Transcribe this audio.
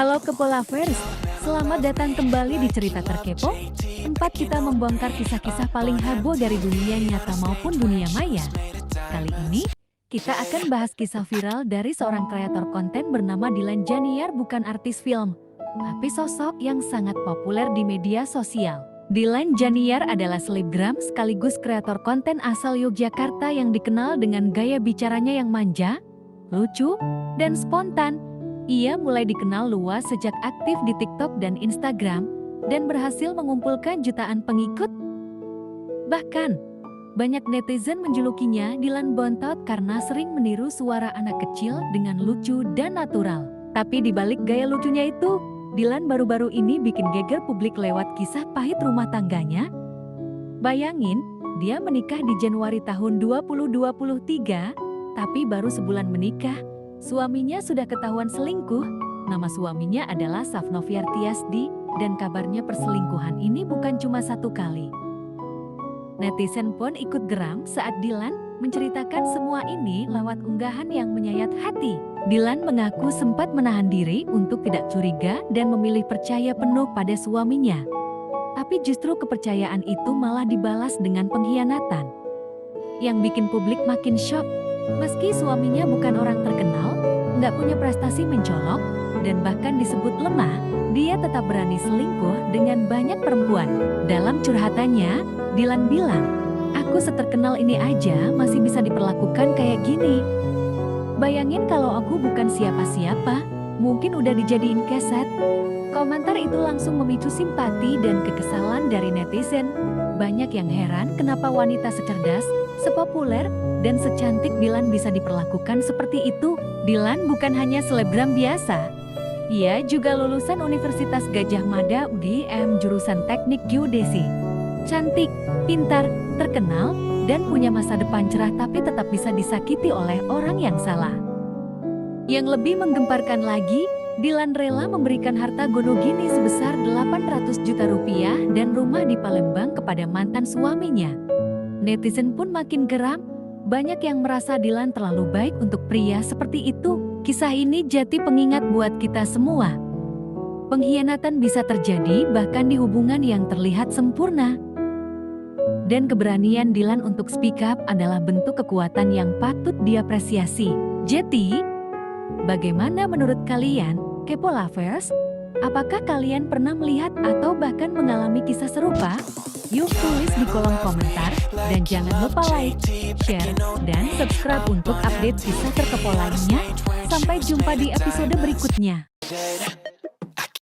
Halo Kepolavers, selamat datang kembali di Cerita Terkepo. Tempat kita membongkar kisah-kisah paling heboh dari dunia nyata maupun dunia maya. Kali ini, kita akan bahas kisah viral dari seorang kreator konten bernama Dilan Janiar, bukan artis film, tapi sosok yang sangat populer di media sosial. Dilan Janiar adalah selebgram sekaligus kreator konten asal Yogyakarta yang dikenal dengan gaya bicaranya yang manja, lucu, dan spontan. Ia mulai dikenal luas sejak aktif di TikTok dan Instagram, dan berhasil mengumpulkan jutaan pengikut. Bahkan, banyak netizen menjulukinya Dilan Bontot karena sering meniru suara anak kecil dengan lucu dan natural. Tapi di balik gaya lucunya itu, Dilan baru-baru ini bikin geger publik lewat kisah pahit rumah tangganya. Bayangin, dia menikah di Januari tahun 2023, tapi baru sebulan menikah, suaminya sudah ketahuan selingkuh. Nama suaminya adalah Safnoviar Tiasdi, dan kabarnya perselingkuhan ini bukan cuma satu kali. Netizen pun ikut geram saat Dilan menceritakan semua ini lewat unggahan yang menyayat hati. Dilan mengaku sempat menahan diri untuk tidak curiga dan memilih percaya penuh pada suaminya. Tapi justru kepercayaan itu malah dibalas dengan pengkhianatan, yang bikin publik makin shock. Meski suaminya bukan orang terkenal, nggak punya prestasi mencolok, dan bahkan disebut lemah, dia tetap berani selingkuh dengan banyak perempuan. Dalam curhatannya, Dilan bilang, "Aku seterkenal ini aja masih bisa diperlakukan kayak gini. Bayangin kalau aku bukan siapa-siapa, mungkin udah dijadiin keset." Komentar itu langsung memicu simpati dan kekesalan dari netizen. Banyak yang heran kenapa wanita secerdas, sepopuler, dan secantik Dilan bisa diperlakukan seperti itu. Dilan bukan hanya selebgram biasa. Ia juga lulusan Universitas Gadjah Mada UGM jurusan Teknik Geodesi. Cantik, pintar, terkenal, dan punya masa depan cerah, tapi tetap bisa disakiti oleh orang yang salah. Yang lebih menggemparkan lagi, Dilan rela memberikan harta gonogini sebesar 800 juta rupiah dan rumah di Palembang kepada mantan suaminya. Netizen pun makin geram, banyak yang merasa Dilan terlalu baik untuk pria seperti itu. Kisah ini jadi pengingat buat kita semua. Pengkhianatan bisa terjadi bahkan di hubungan yang terlihat sempurna. Dan keberanian Dilan untuk speak up adalah bentuk kekuatan yang patut diapresiasi. Jadi, bagaimana menurut kalian, Kepolavers? Apakah kalian pernah melihat atau bahkan mengalami kisah serupa? Yuk tulis di kolom komentar, dan jangan lupa like, share, dan subscribe untuk update kisah terkepo lainnya. Sampai jumpa di episode berikutnya.